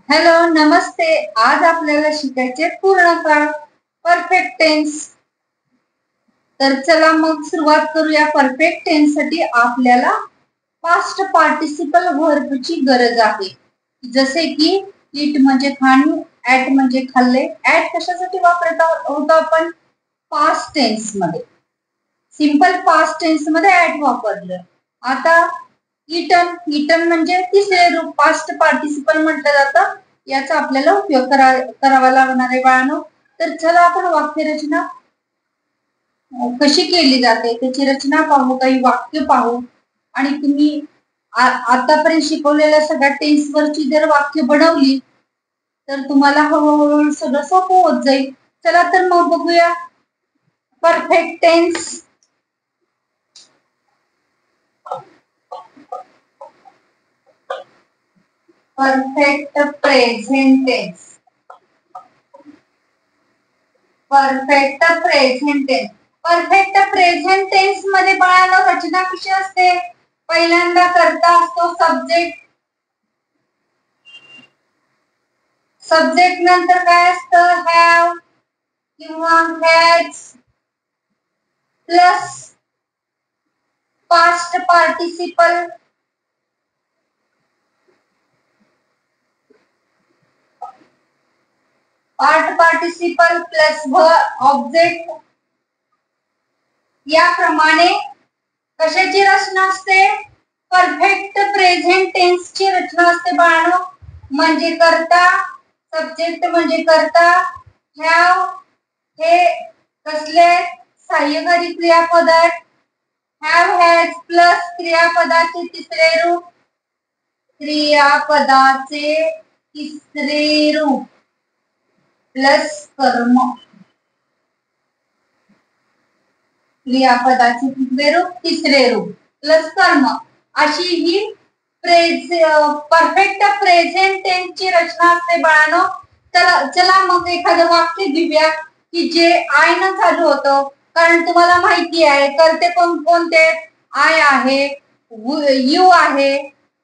Hello नमस्ते. आज आपल्याला शिकायचे पूर्ण काळ परफेक्ट टेन्स. तर चला मग सुरुवात करूया. परफेक्ट टेन्स साठी आपल्याला पास्ट पार्टिसिपल व्हर्बची गरज आहे. जसे की इट म्हणजे खाणे, ऍट म्हणजे खाल्ले. ऍट कशासाठी वापरत होतो आपण? पास्ट टेन्स मध्ये. सिंपल पास्ट टेन्स मध्ये ऍट वापरलं. आता इटन, इटन म्हणजे तिसरे रूप पास्ट पार्टिसिपल म्हटलं जातं. याचा आपल्याला उपयोग करावा लागणार आहे बाळांनो. तर चला आपण वाक्यरचना कशी केली जाते त्याची रचना पाहू, काही वाक्य पाहू. आणि तुम्ही आतापर्यंत शिकवलेल्या सगळ्या टेन्स वरची जर वाक्य बनवली तर तुम्हाला हळूहळू सगळं सोपं होत जाईल. चला तर मग बघूया perfect tense. Perfect present tense. Perfect present tense. Perfect present tense मध्ये बाळांनो रचना कशी असते? पहिल्यांदा कर्ता असतो सब्जेक्ट. सब्जेक्ट नंतर काय असतं? हॅव किंवा has plus past participle. Past participle plus object. याप्रमाणे कशाची रचना असते? परफेक्ट प्रेझेंट टेन्स ची रचना असते बाळांनो. म्हणजे कर्ता, सब्जेक्ट म्हणजे कर्ता, हॅव हे कसले? सहाय्यकारी क्रियापद. हॅव हॅज प्लस क्रियापदाचे तिसरे रूप. क्रियापदाचे तिसरे रूप प्लस कर्म. क्रियापदाचे तिसरे रूप प्लस कर्म अशी ही परफेक्ट प्रेझेंट टेन्स ची रचना असते बाळांनो. चला मग एखादं वाक्य घेऊया की जे आय न चालू होतं. कारण तुम्हाला माहिती आहे करते कोणते? आय आहे,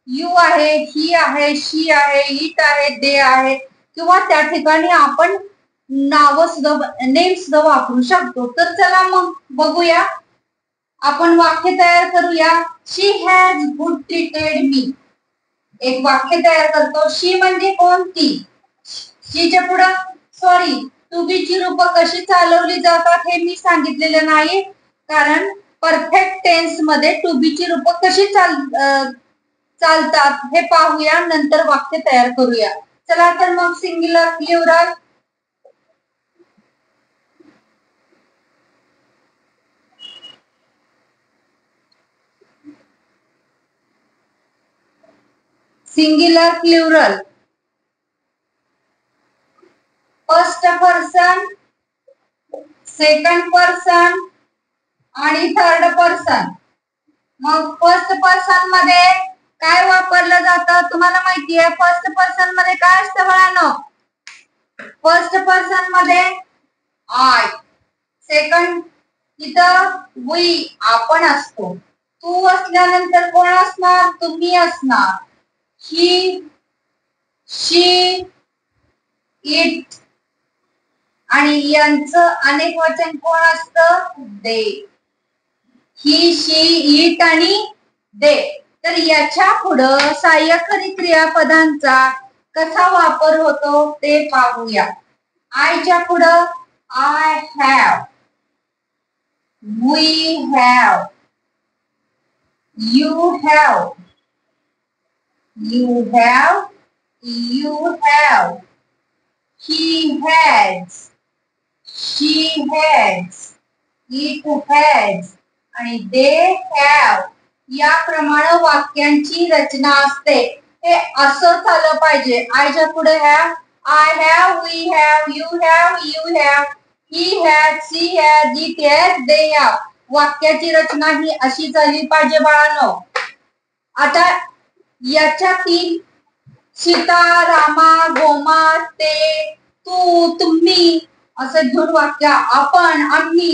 यू आहे, ही आहे, शी आहे, इट आहे, दे आहे. किंवा त्या ठिकाणी आपण नाव सुद्धा, नेम सुद्धा वापरू शकतो. तर चला मग बघूया. आपण वाक्य तयार करूया. She has good treated me. एक वाक्य तयार करतो. शी म्हणजे कोणती? शीच्या पुढं सॉरी टू बी ची रूप कशी चालवली जातात हे मी सांगितलेलं नाही. कारण परफेक्ट टेन्स मध्ये टू बी ची रूप कशी चालतात हे पाहूया. नंतर वाक्य तयार करूया. चला तर मग singular plural. Singular plural. First person, second person आणि थर्ड पर्सन. मग फर्स्ट पर्सन मध्ये काय वापरलं जातं तुम्हाला माहिती आहे? फर्स्ट पर्सन मध्ये काय असतं बाळांनो? फर्स्ट पर्सन मध्ये आय. सेकंड इथं वी आपण असतो. तू असल्यानंतर कोण असणार? तुम्ही असणार. ही, शी, इट आणि यांचं अनेक वचन कोण असतं? दे. ही, शी, इट आणि दे. तर याच्या पुढं सहाय्यकारी क्रियापदांचा कसा वापर होतो ते पाहूया. आयच्या पुढं I have, we have, you have, you have, he has, she has, it has आणि they have याप्रमाणे वाक्यांची रचना असते. हे असं झालं पाहिजे. आयच्या पुढे have, I have, we have, you have, he has, she has, it has, they have. वाक्याची रचना ही अशी झाली पाहिजे बाळांनो. आता याच्यातील सीता, रामा, गोमा, ते, तू, तुम्ही असं घेऊन वाक्य आपण, आम्ही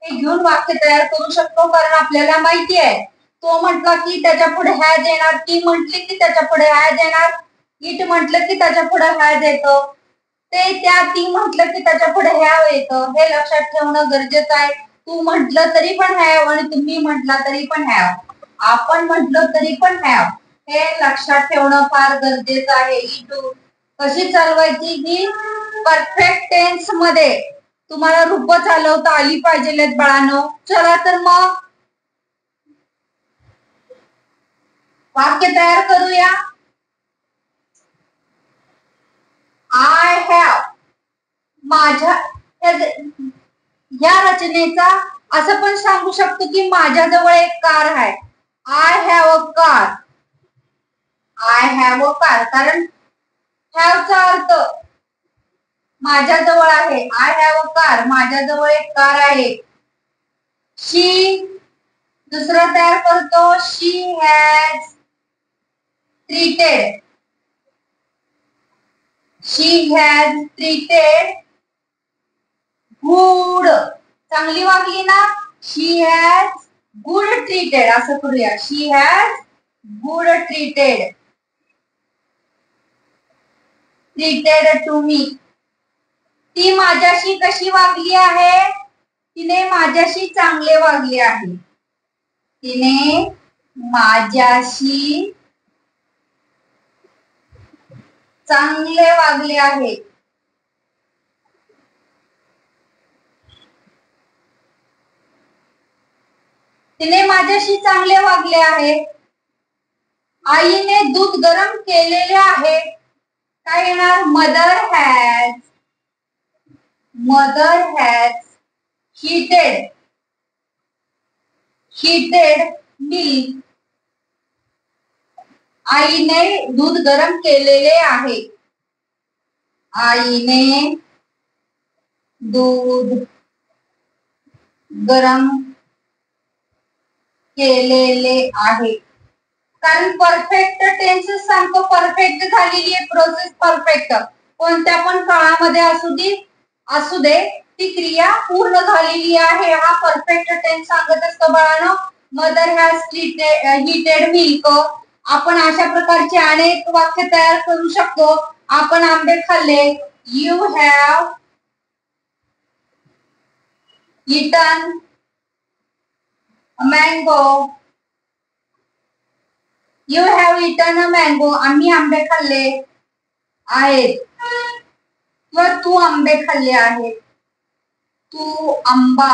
हे घेऊन वाक्य तयार करू शकतो. कारण आपल्याला माहिती आहे तो म्हटला की त्याच्या पुढे हॅज येणार, ती म्हटली की त्याच्या पुढे हॅज येणार, इट म्हटलं की त्याच्या पुढे हॅज येतं, ते त्या ती म्हटलं की त्याच्या पुढे हॅव येतं. हे लक्षात ठेवणं गरजेचं आहे. तू म्हटलं तरी पण हॅव आणि तुम्ही म्हटला तरी पण हॅव, आपण म्हटलं तरी पण हॅव, हे लक्षात ठेवणं फार गरजेचं आहे. इटू कशी चालवायची की परफेक्ट टेन्स मध्ये तुम्हाला रूप चालवता आली पाहिजेत बाळांनो. चला तर मग वाक्य तयार करूया. आय हॅव, माझ्या या रचनेचा असं पण सांगू शकतो की माझ्याजवळ एक कार आहे. I have a car, I have a car, कारण हॅवचा अर्थ माझ्याजवळ आहे. आय हॅव अ कार, माझ्याजवळ एक कार आहे. शी, दुसरं तयार करतो. She has treated, she has treated good, चांगली वागली ना. शी हॅज गुड ट्रीटेड, असं करूया. She has good treated, treated to me. ती माझ्याशी कशी वागली आहे? तिने माझ्याशी चांगले वागले आहे. तिने माझ्याशी चांगले वागले आहे. तिने माझ्याशी चांगले वागले आहे. आईने दूध गरम केलेले आहे. काय येणार? Mother has, mother has heated, heated milk. आईने दूध गरम केलेले आहे. आईने दूध गरम केलेले आहे. कारण परफेक्ट टेन्स सांगतो परफेक्ट झालेली आहे प्रोसेस परफेक्ट. कोणत्या पण काळामध्ये असू दे ती क्रिया पूर्ण झालेली आहे. हा परफेक्ट टेन्स सांगत असतो बाळांनो. Mother has heated milk. आपण अशा प्रकारचे अनेक वाक्य तयार करू शकतो. आपण आंबे खाल्ले. You have eaten mango, you have eaten a mango. आम्ही आंबे खाल्ले आहेत. किंवा तू आंबे खाल्ले आहेत. तू आंबा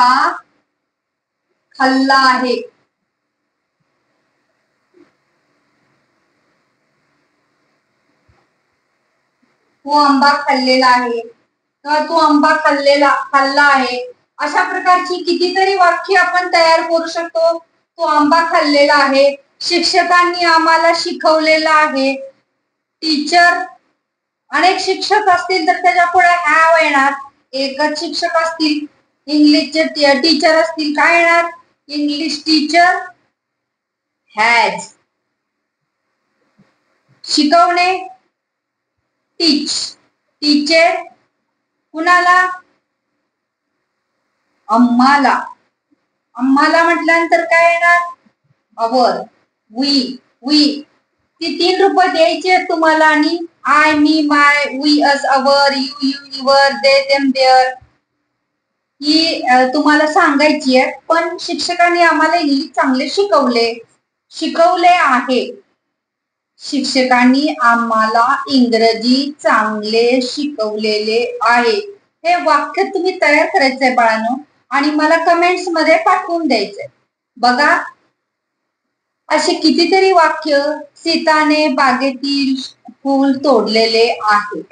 खाल्ला आहे. तू आंबा खाल्लेला आहे किंवा तू आंबा खाल्ला आहे. अशा प्रकारची कितीतरी वाक्य आपण तयार करू शकतो. तू आंबा खाल्लेला आहे. शिक्षकांनी आम्हाला शिकवलेलं आहे. टीचर, अनेक शिक्षक असतील तर त्याच्या पुढे हॅव येणार. एकच शिक्षक असतील, इंग्लिशचे टीचर असतील, काय येणार? English teacher has. शिकवणे टीच, टीचर कुणाला? आम्हाला. आम्हाला म्हटल्यानंतर काय येणार? Our, we, we. ती 3 रूप द्यायची आहेत तुम्हाला आणि I, me, my, we, us, our, you, your, they, them, their ही तुम्हाला सांगायची आहे. पण शिक्षकांनी आम्हाला इंग्लिश चांगले शिकवले आहे. शिक्षकांनी आम्हाला इंग्रजी चांगले शिकवलेले आहे. हे वाक्य तुम्ही तयार करायचंय बाळांनो आणि मला कमेंट्स मध्ये पाठवून द्यायचंय. बघा, असे कितीतरी वाक्य. सीताने बागेतील फूल तोडलेले आहे.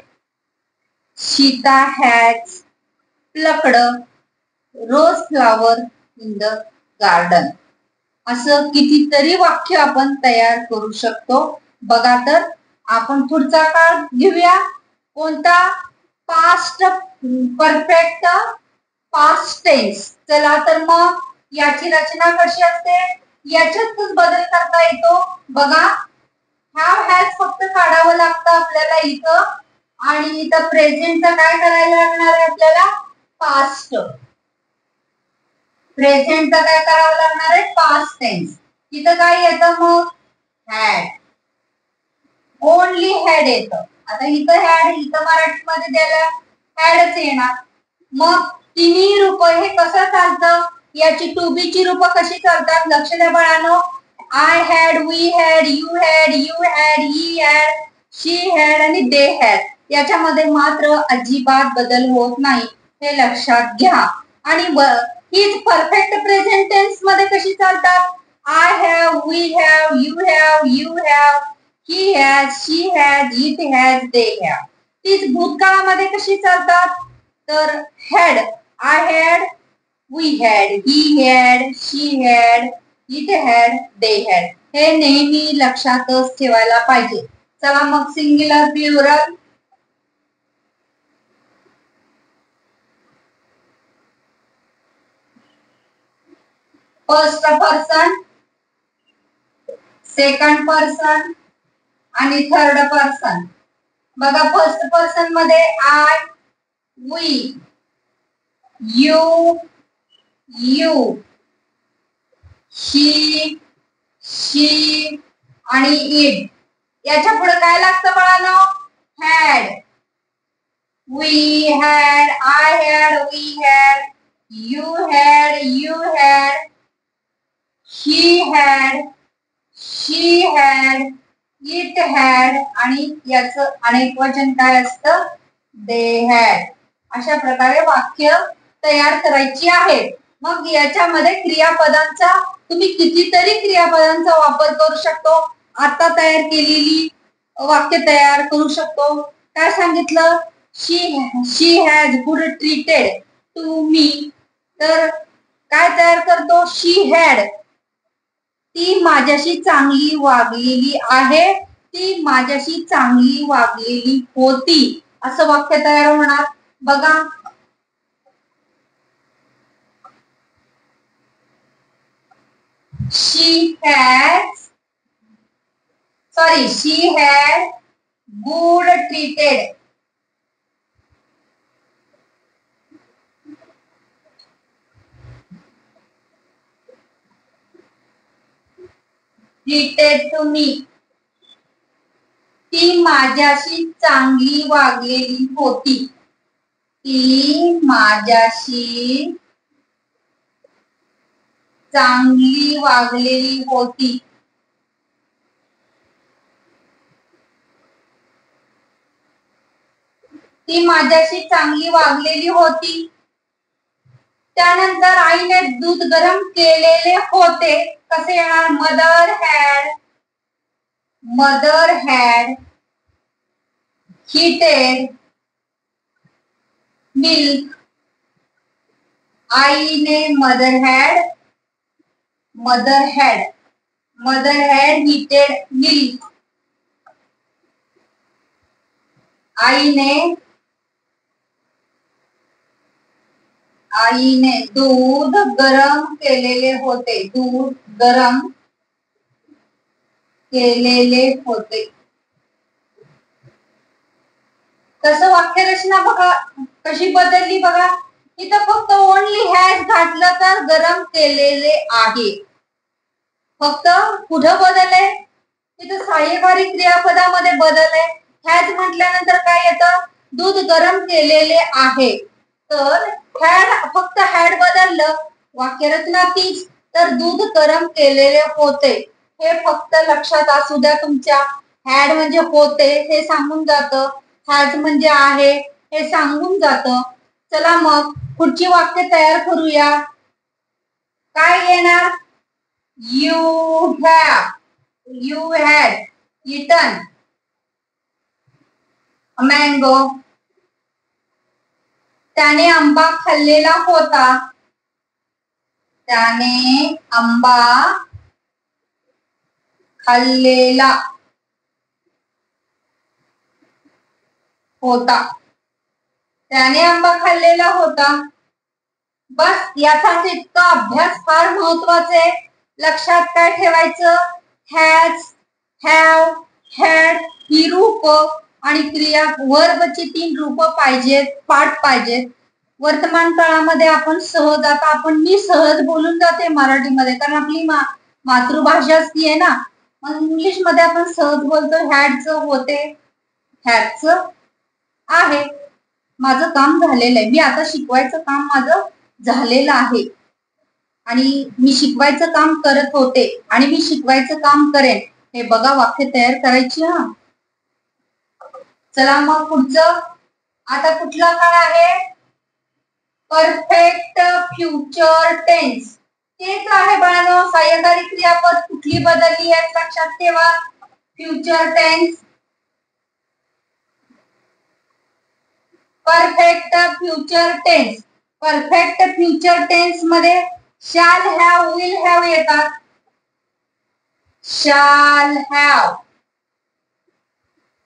Sita has plucked rose flower in the garden. असं कितीतरी वाक्य आपण तयार करू शकतो. बघा तर आपण पुढचा काळ घेऊया. कोणता? Past perfect past tense. चला तर मग याची रचना कशी असते? याच्यातच बदल करता येतो. बघा, हॅव हॅज फक्त काढावं लागतं आपल्याला इथं आणि इथं प्रेझेंटचं काय करायला लागणार आहे आपल्याला? पास्ट. प्रेझेंटचं काय करावं लागणार आहे? Past tense. इथं काय येतं मग? हॅड. ओनली हॅड येतं. आता इथं हॅड, इथं मराठीमध्ये द्यायला हॅडच येणार. मग तिन्ही रूप हे कसं चालतं, याची टू बी ची रूप कशी चालतात लक्ष द्या बाळांनो. I had, we had, you had, he had, she had आणि दे हॅड, याच्यामध्ये मात्र अजिबात बदल होत नाही, हे लक्षात घ्या. आणि हीच परफेक्ट प्रेझेंट टेन्स मध्ये कशी चालतात, I have, we have, you have, he has, she has, it has, they have. तीच भूतकाळामध्ये कशी चालतात, तर had, I had, we had, he had, she had, it had, they had, हे नेहमी लक्षातच ठेवायला पाहिजे. चला मग singular plural. First person, second person आणि थर्ड पर्सन. बघा फर्स्ट पर्सन मध्ये आय, वी, यू, शी, आणि इट. याच्या पुढे काय लागतं बाळांनो, had. We had, I had, we had, you had, he had, she had, it had आणि याचं अनेक वचन काय असतं, दे हॅड. अशा प्रकारे वाक्य तयार करायची आहे. मग याच्यामध्ये क्रियापदांचा तुम्ही कितीतरी क्रियापदांचा वापर करू शकतो. आता तयार केलेली वाक्य तयार करू शकतो. काय सांगितलं, she has good treated to me. तर काय तयार करतो, शी हॅड, ती माझ्याशी चांगली वागलेली आहे, ती माझ्याशी चांगली वागलेली होती, असं वाक्य तयार होणार. बघा she had good treated to me. ती माझ्याशी चांगली वागलेली होती, ती माझ्याशी चांगली वागलेली होती. ती माझ्याशी चांगली वागलेली होती. त्यानंतर आईने दूध गरम केलेले होते, कसे येणार, मदर हॅड heated milk. आईने मदर हॅड heated milk. आईने दूध गरम केलेले होते, तसं वाक्यरचना बघा कशी बदलली. बघा इथं फक्त ओनली हॅज घातलं तर गरम केलेले आहे, फक्त पुढं बदलले, तिथं सहाय्यकारी क्रियापदामध्ये बदल आहे. हॅज म्हटल्यानंतर काय येतं, दूध गरम केलेले आहे. तर फक्त हॅड बदललं, वाक्यरचना तीच, तर दूध गरम केलेले होते. हे फक्त लक्षात असू द्या तुमच्या. हॅड म्हणजे होते हे सांगून जातं, हॅज म्हणजे आहे हे सांगून जातं. चला मग पुढची वाक्य तयार करूया. काय येणार, यू हॅड इटन मँगो. त्याने आंबा खाल्लेला होता, बस याचाच इतका अभ्यास फार महत्वाचा आहे. लक्षात काय ठेवायचं, हॅज, हॅव, हॅड ही रूप आणि क्रिया वर्बची 3 रूप पाहिजेत, पाठ पाहिजेत. वर्तमान काळामध्ये आपण सहज, आता आपण मी सहज बोलून जाते मराठीमध्ये, कारण आपली मातृभाषाच ती आहे ना. इंग्लिश मध्ये आपण सहज बोलतो हॅडच होते, हॅडच आहे. माझं काम झालेलं आहे, मी आता शिकवायचं काम माझं झालेलं आहे आणि मी शिकवायचं काम करत होते आणि मी शिकवायचं काम करेन. हे बघा वाक्य तयार करायची. हा चला मग पुढचं. आता कुठला काळ आहे? Perfect future tense. तेच आहे बाळांनो. सहाय्यकारी क्रियापद कुठली बदलली आहेत लक्षात ठेवा. Future tense, perfect future tense. Perfect future tense मध्ये शॅल हॅव, विल हॅव येतात. शॅल हॅव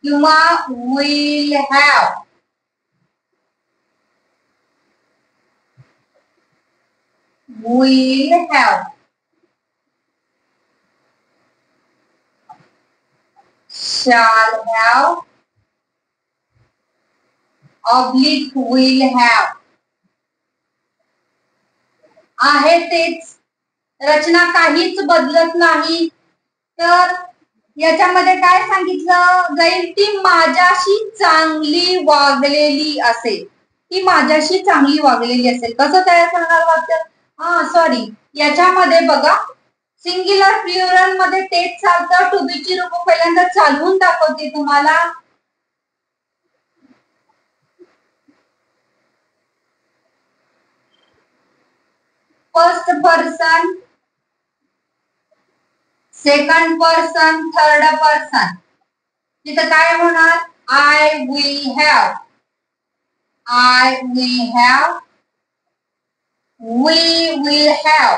किंवा will have. will have. Shall have, oblique will have. आहे तेच, रचना काहीच बदलत नाही. तर याच्यामध्ये काय सांगितलं जाईल? ती माझ्याशी चांगली वागलेली असेल. ती माझ्याशी चांगली वागलेली असेल. कसं तयार करणार वाक्य? सॉरी, याच्यामध्ये बघा सिंग्युलर प्लुरल मध्ये तेच चालतं. टू बी ची रूप पहिल्यांदा चालवून दाखवते तुम्हाला. First person, second person, third person. तिथं काय होणार? I will have, I will have, we will have.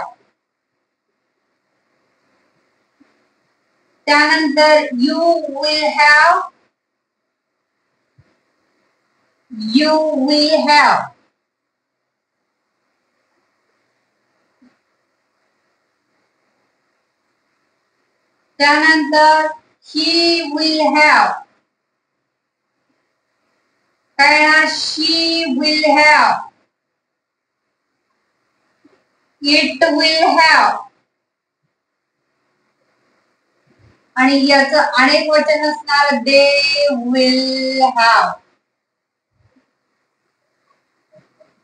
त्यानंतर you will have, you will have. त्यानंतर ही विल हॅव, काय? She will have, it will have. आणि याचं अनेक वचन असणार, दे विल हॅव.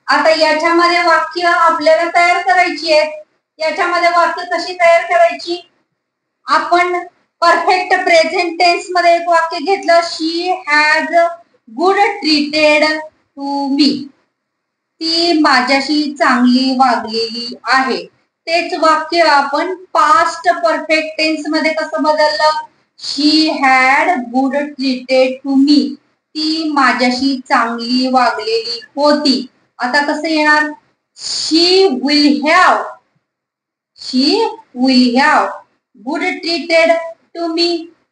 आता याच्यामध्ये वाक्य आपल्याला तयार करायची आहेत. याच्यामध्ये वाक्य कशी तयार करायची? आपण परफेक्ट प्रेझेंट टेन्स मध्ये एक वाक्य घेतलं, she has good treated to me. ती माझ्याशी चांगली वागलेली आहे. तेच वाक्य आपण पास्ट परफेक्ट टेन्स मध्ये कसं बदललं? She had good treated to me. ती माझ्याशी चांगली वागलेली होती. आता कसं येणार? She will have, she will have good treated to me.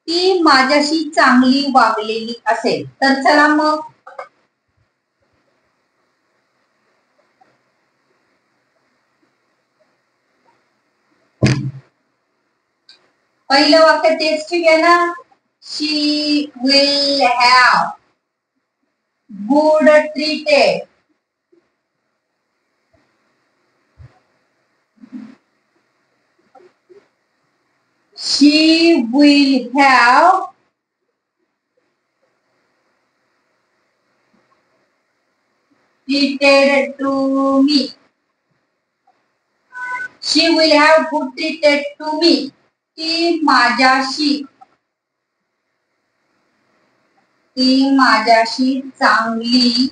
ती माझ्याशी चांगली वागलेली असेल. तर चला मग पहिलं वाक्य तेच ठीक आहे ना. She will have good treated, she will have treated to me. She will have good treated to me. ती माझ्याशी चांगली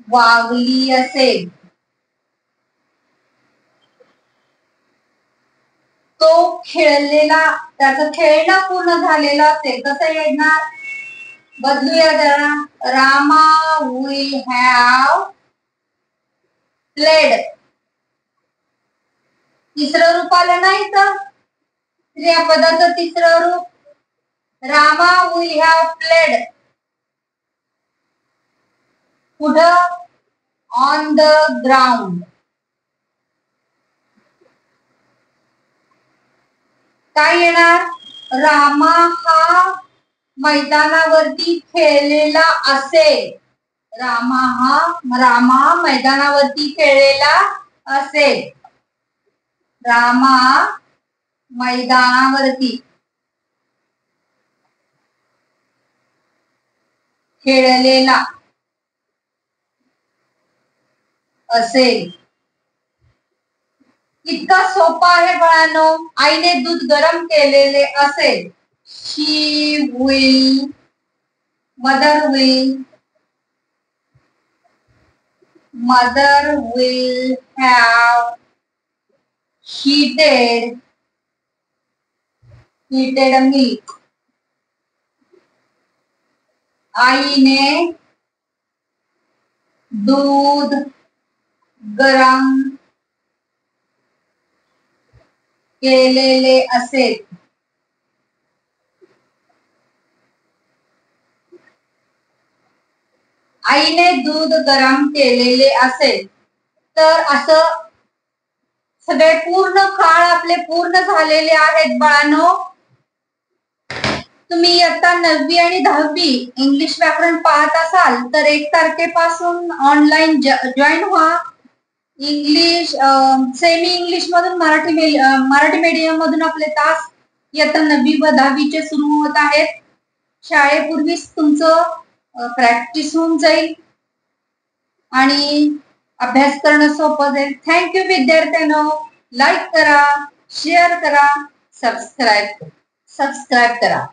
वागली असेल. तो खेळलेला, त्याचं खेळणं पूर्ण झालेलं असेल. कसं येणार? बदलूया जरा. Rama will have played. तिसरं रूप आलं नाही तर क्रियापदाचं तिसरं रूप. Rama will have played. कुठं? On the ground. काय येणार? रामा हा मैदानावरती खेळलेला असेल. रामा मैदानावरती खेळलेला असेल. रामा मैदानावरती खेळलेला असेल. इतका सोपा आहे बाळांनो. आईने दूध गरम केलेले असेल. She will, mother will have heated milk. आईने दूध गरम केलेले असेल. आईने दूध गरम केलेले असेल. तर असं सगळे पूर्ण काळ आपले पूर्ण झालेले आहेत बाळांनो. तुम्ही इयत्ता 9वी आणि 10वी इंग्लिश व्याकरण पाहत असाल तर 1 तारखेपासून ऑनलाईन जॉईन व्हा. इंग्लिश सेमी इंग्लिश मधून मराठी मीडियम मधून आपले तास इयत्ता 9वी व 10वीचे सुरू होत आहेत. शाळेपूर्वीच तुमचं प्रॅक्टिस होऊन जाईल आणि अभ्यास करणं सोपं जाईल. थँक्यू विद्यार्थ्यांनो. लाईक करा, शेअर करा, सबस्क्राईब करा.